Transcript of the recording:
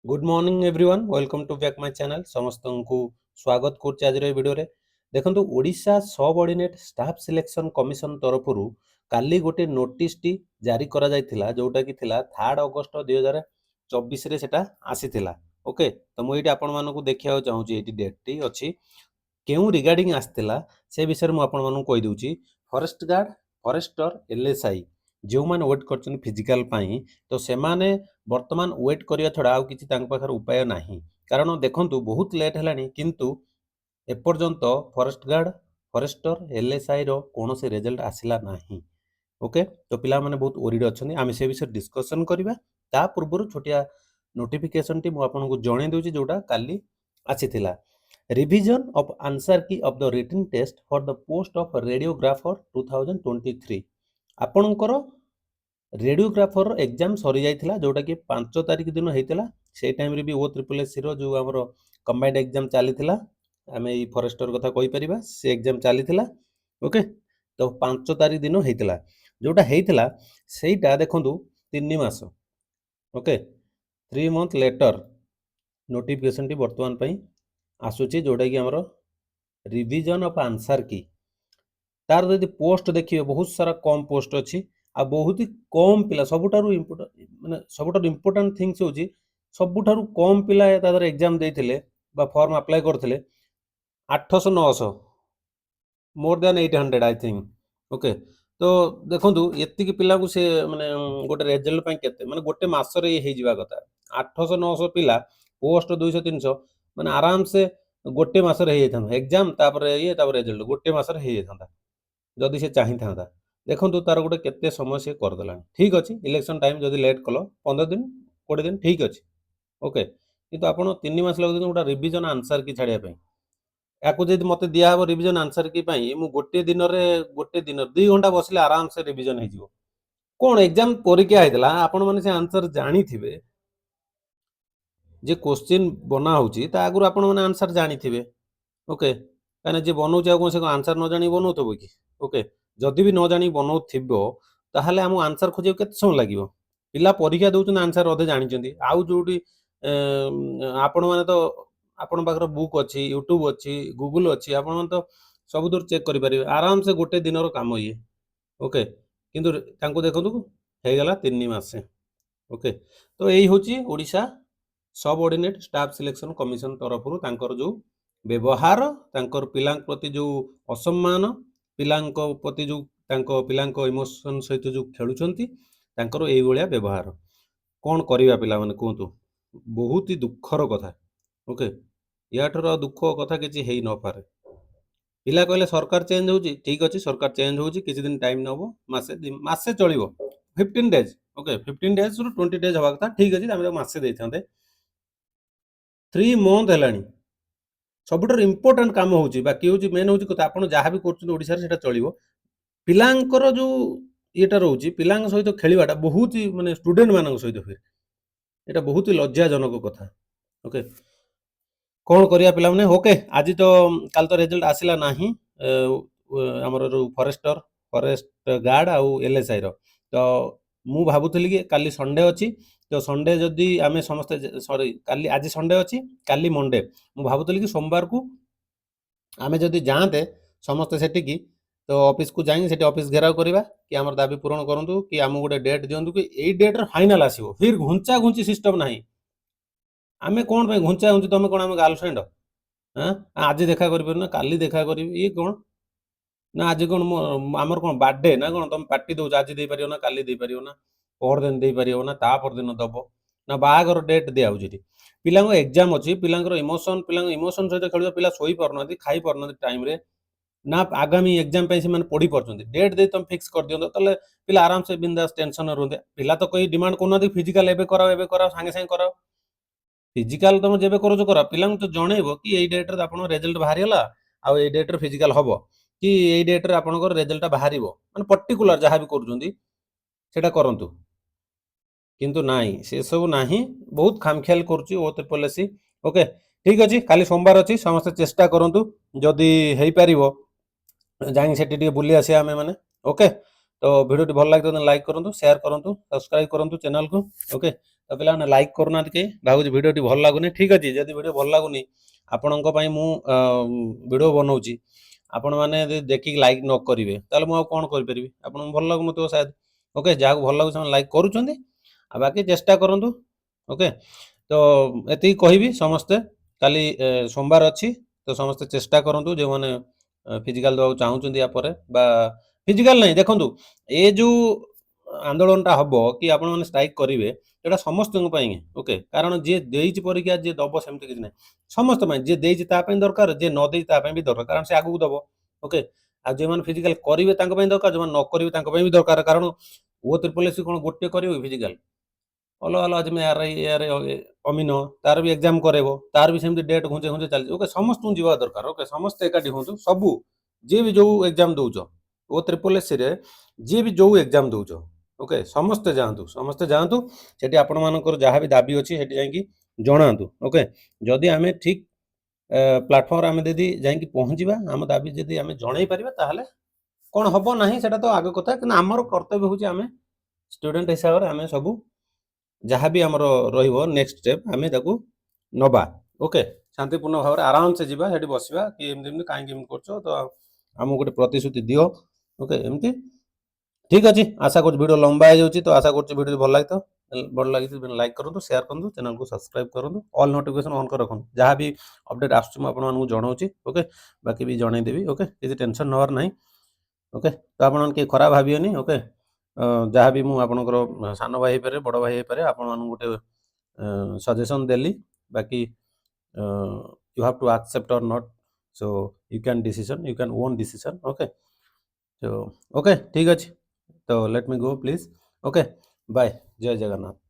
Good morning everyone welcome to back my channel समस्त को स्वागत करछि आज वीडियो रे देखंतु Odisha subordinate staff selection commission तरफ काली गोटे नोटिस टी जारी करा जायतिला जोटा कि थिला 3 अगस्त 2024 रे सेटा आसीतिला। ओके तो मु एटी आपण मानको देखिया चाहूची एटी डेट टी अछि केउ रिगार्डिंग आस्तिला से विषय मु आपण मानको कहि दोची। फॉरेस्ट गार्ड फॉरेस्टर एलएसआई जो मैंने वेट कर फिजिकाल तो से माने वर्तमान वेट करिया छड़ा आउ किछि तांक पाखर उपाय नाही कारण देखंतु बहुत लेट हेलानी किंतु एपर्यंत फॉरेस्ट गार्ड फॉरेस्टर एलएसआई रो कोनोसी रिजल्ट आसिला नाही। ओके तो पिला माने बहुत ओरिड अछनी आमे से विषय डिस्कशन करिबा ता पूर्व छोटिया नोटिफिकेशन टी मु आपन को जणे दोची जोटा काली आसीथिला। Revision of answer key of the written test for the post of radiographer 2023 आपणकर रेडियोग्राफर एग्जाम सरी जाइथिला जोटा कि 5 तारिख दिन होइतिला से टाइम रे भी ओ ट्रिपल एस रो जो हमर कंबाइंड एग्जाम चलीथिला आमे ई फॉरेस्टर कथा कहि परिबा से एग्जाम चलीथिला। ओके तो 5 तारिख दिन होइतिला जोटा हेइतिला सेइटा देखंतु 3 मास। ओके 3 मंथ लेटर नोटिफिकेशन टी वर्तमान पई आसुची जोटा कि हमर रिवीजन ऑफ आंसर की तार यदि पोस्ट देखिए बहुत सारा कम पोस्ट अच्छी आ बहुत ही कम पिला सबुठारु इम्पोर्टेंट माने सबुठारु इम्पोर्टेंट थिंग्स होची सबुठारु कम पिला तादर एग्जाम देथिले बा फॉर्म अप्लाई करथिले 800 900 more than 800 I think. Okay तो देखंतु एत्ति की पिला को से माने गोटे रिजल्ट पई केते माने गोटे मास रे हे जिवा कथा 800 900 पिला पोस्ट 200 300 माने आराम से गोटे मास रे हे जैथां एग्जाम तापर ये तापर रिजल्ट गोटे मास रे हे जैथां जदि से चाहि था देखो तार गोटे केते समय से करदेला ठीक अच्छे इलेक्शन टाइम जदि लेट कल 15 दिन 20 दिन ठीक अच्छे। ओके किंतु आपण 3 मास लगे गोटा रिविजन आंसर की छाड़िया याकू जब मत दिहब रिविजन आंसर की मु गोटे दिन 2 घंटा बसले आराम से रिविजन हो कौन एग्जाम परीक्षा होता आपण मैंने से आंसर जानी थे जे क्वेश्चन बना होची ता आगु आपण मैंने आंसर जानी थे। ओके कहीं जे बनाऊे कौन से आंसर न जानी बनाऊब कि ओके जदि भी न जानी बनाऊब ताहले आम आंसर खोज के समय लगे पिला परीक्षा दौरान आंसर अधे जानी आउ जो आपण मैंने तो आपण पाखर बुक अच्छी यूट्यूब अच्छी गूगल अच्छी आपण तो सब दूर चेक करें आराम से गोटे दिन काम ये। ओके किंतु देखो हो गला 3 मास। ओके तो यही हूँ Odisha subordinate staff selection commission तरफ जो व्यवहार तांकर पिलांक प्रति जो असम्मान पिलांक प्रति जो पिलांक इमोशन सहित जो खेलुचंती तांकर एई भलिया व्यवहार कौन करिवा पिला माने कहतु बहुत ही दुखर कथा। ओके याठर दुख कथा किछि हेई न पारे पिला कहले सरकार चेंज होउची ठीक अछि सरकार चेंज होउची किछि दिन टाइम नबो मासे चलिबो 15 डेज। ओके 15 डेज रु 20 डेज हवा कथा ठीक अछि हम मासे देथांते 3 मंथ हेलानी सबुठार इंपोर्टाट कम होची बाकी होची मेन होची कथा आपण जहाँ भी करछन ओडिसा रे सेटा चलिबो पिलांकर जो येटा रहउची पिलांक सहित खेलिबाटा बहुत ही माने स्टूडेंट मानक सहित हुए एटा बहुत ही लज्जाजनक कथा। ओके कौन करिया पिला माने ओके आज तो काल तो रिजल्ट आसिला नाही हमर फॉरेस्टर फॉरेस्ट गार्ड आउ एलएसआई रो तो मु भाबुथली कि काली संडे अछि तो संडे जदि आमे समस्त सॉरी काली आज संडे अछि काली मंडे मु भाबुथली कि सोमवार को आमे जदि जाते समस्त सेठी की तो ऑफिस को जाई सेठी ऑफिस घेराव करबा कि हमर दाबी पूरण करंतु कि हम गोटे डेट दियंतु कि एई डेट रे फाइनल आसीबो फिर घुंचा घुंची सिस्टम नाही आमे कोन पे घुंचा घुंची तमे कोन हम गर्लफ्रेंड हां आज देखा करिबो ना काली देखा करिबो ये कोन ना आज कोन हमर कोन बर्थडे ना कोन तमे पार्टी दउ आज दे परियो ना काली दे परियो ना पर दिन दे परियो ना ता पर दिन दबो ना बागर डेट दिया होची पिलांको एग्जाम अछि पिलांकर इमोशन सहित खेलियो पिला सोई परनाती खाई परनाती टाइम रे ना आगामी एग्जाम पे से माने पढ़ी परछंती डेट दे तुम फिक्स कर दियो तले पिला आराम से बिंदास टेंशन रहते पिला तो कोई डिमांड करना फिजिकल एबे कराओ संगे संगे कराओ फिजिकल तुम जेबे करो करा पिला तो जणेबो कि एई डेट रे आपन रिजल्ट बाहरी हला आ एई डेट रे फिजिकल हबो कि एई डेट रे आपनकर रिजल्ट बाहरीबो माने पर्टिकुलर जहां भी करछंती सेटा करंतु किंतु नाई से सब नाही बहुत खामख्याल करूची ओ ट्रिपल एससी। ओके ठीक अछि काली सोमवार अछि समस्त चेष्टा करंतु जदि हेई परिबो जाई सेठी टी बुली आसी आमे माने। ओके तो वीडियो टी भल लागतो लाइक करंतु शेयर करंतु सब्सक्राइब करंतु चैनल को। ओके ତ ପିଲାମାନେ ଲାଇକ୍ କରୁନାହାନ୍ତି କେହି, ଭାବୁଛି ଭିଡ଼ିଓଟି ଭଲ ଲାଗୁନି। ଠିକ୍ ଅଛି, ଯଦି ଭିଡ଼ିଓ ଭଲ ଲାଗୁନି ଆପଣଙ୍କ ପାଇଁ ମୁଁ ଭିଡ଼ିଓ ବନଉଛି, ଆପଣମାନେ ଯଦି ଦେଖିକି ଲାଇକ୍ ନ କରିବେ ତାହେଲେ ମୁଁ ଆଉ କ'ଣ କରିପାରିବି? ଆପଣଙ୍କୁ ଭଲ ଲାଗୁନଥିବ ସାୟଦ। ଓକେ, ଯାହାକୁ ଭଲ ଲାଗୁଛି ସେମାନେ ଲାଇକ୍ କରୁଛନ୍ତି, ଆଉ ବାକି ଚେଷ୍ଟା କରନ୍ତୁ। ଓକେ, ତ ଏତିକି କହିବି। ସମସ୍ତେ କାଲି ସୋମବାର ଅଛି, ତ ସମସ୍ତେ ଚେଷ୍ଟା କରନ୍ତୁ ଯେଉଁମାନେ ଫିଜିକାଲ ଦେବାକୁ ଚାହୁଁଛନ୍ତି ୟା ପରେ, ବା ଫିଜିକାଲ ନାହିଁ, ଦେଖନ୍ତୁ ଏ ଯେଉଁ ଆନ୍ଦୋଳନଟା ହେବ କି ଆପଣମାନେ ଷ୍ଟ୍ରାଇକ୍ କରିବେ, ଏଇଟା ସମସ୍ତଙ୍କ ପାଇଁ। ଓକେ, କାରଣ ଯିଏ ଦେଇଛି ପରୀକ୍ଷା, ଯିଏ ଦେବ ସେମିତି କିଛି ନାହିଁ, ସମସ୍ତ ପାଇଁ। ଯିଏ ଦେଇଛି ତା ପାଇଁ ଦରକାର, ଯିଏ ନ ଦେଇଛି ତା ପାଇଁ ବି ଦରକାର, କାରଣ ସେ ଆଗକୁ ଦେବ। ଓକେ, ଆଉ ଯେଉଁମାନେ ଫିଜିକାଲ କରିବେ ତାଙ୍କ ପାଇଁ ଦରକାର, ଯେଉଁମାନେ ନ କରିବେ ତାଙ୍କ ପାଇଁ ବି ଦରକାର। କାରଣ O SSS କ'ଣ ଗୋଟିଏ କରିବ ଫିଜିକାଲ? ଅଲଗା ଅଲଗା, ଯେମିତି ଅମିନ, ତାର ବି ଏକ୍ଜାମ କରେଇବ, ତାର ବି ସେମିତି ଡେଟ୍ ଘୁଞ୍ଚେ ଘୁଞ୍ଚେ ଚାଲିଛି। ଓକେ, ସମସ୍ତଙ୍କୁ ଯିବା ଦରକାର। ଓକେ, ସମସ୍ତେ ଏକାଠି ହୁଅନ୍ତୁ। ସବୁ ଯିଏ ବି ଯେଉଁ ଏକ୍ଜାମ ଦେଉଛ O SSSରେ, ଯିଏ ବି ଯେଉଁ ଏକ୍ଜାମ ଦେଉଛ, ଓକେ, ସମସ୍ତେ ଯାଆନ୍ତୁ। ସେଠି ଆପଣମାନଙ୍କର ଯାହା ବି ଦାବି ଅଛି ସେଠି ଯାଇକି ଜଣାନ୍ତୁ। ଓକେ, ଯଦି ଆମେ ଠିକ୍ ପ୍ଲାଟଫର୍ମରେ ଆମେ ଯଦି ଯାଇକି ପହଞ୍ଚିବା, ଆମ ଦାବି ଯଦି ଆମେ ଜଣାଇ ପାରିବା, ତାହେଲେ କ'ଣ ହେବ ନାହିଁ ସେଟା ତ ଆଗ କଥା। କିନ୍ତୁ ଆମର କର୍ତ୍ତବ୍ୟ ହେଉଛି ଆମେ ଷ୍ଟୁଡେଣ୍ଟ ହିସାବରେ ଆମେ ସବୁ ଯାହା ବି ଆମର ରହିବ ନେକ୍ସଟ ଷ୍ଟେପ୍ ଆମେ ତାକୁ ନେବା। ଓକେ, ଶାନ୍ତିପୂର୍ଣ୍ଣ ଭାବରେ ଆରାମସେ ଯିବା, ସେଠି ବସିବା କି ଏମିତି କାହିଁକି ଏମିତି କରୁଛ, ତ ଆମକୁ ଗୋଟେ ପ୍ରତିଶ୍ରୁତି ଦିଅ। ଓକେ, ଏମିତି ଠିକ୍ ଅଛି। ଆଶା କରୁଛି ଭିଡ଼ିଓ ଲମ୍ବା ହେଇଯାଉଛି, ତ ଆଶା କରୁଛି ଭିଡ଼ିଓ ଭଲ ଲାଗିଥିବ। ଲାଇକ୍ କରନ୍ତୁ, ସେୟାର କରନ୍ତୁ, ଚ୍ୟାନେଲକୁ ସବସ୍କ୍ରାଇବ୍ କରନ୍ତୁ, ଅଲ୍ ନୋଟିଫିକେସନ୍ ଅନ୍ କରି ରଖନ୍ତୁ। ଯାହା ବି ଅପଡେଟ୍ ଆସୁଛି ମୁଁ ଆପଣମାନଙ୍କୁ ଜଣାଉଛି। ଓକେ, ବାକି ବି ଜଣାଇଦେବି। ଓକେ, କିଛି ଟେନସନ୍ ନେବାର ନାହିଁ। ଓକେ, ତ ଆପଣମାନେ କେହି ଖରାପ ଭାବିବେନି। ଓକେ, ଯାହା ବି ମୁଁ ଆପଣଙ୍କର ସାନ ଭାଇ ହେଇପାରେ, ବଡ଼ ଭାଇ ହେଇପାରେ, ଆପଣମାନଙ୍କୁ ଗୋଟେ ସଜେସନ୍ ଦେଲି। ବାକି you have to accept or not, so you can own decision. Okay, so okay, ଠିକ୍ ଅଛି, ତ let me go please. Okay, bye, Jay Jagannath.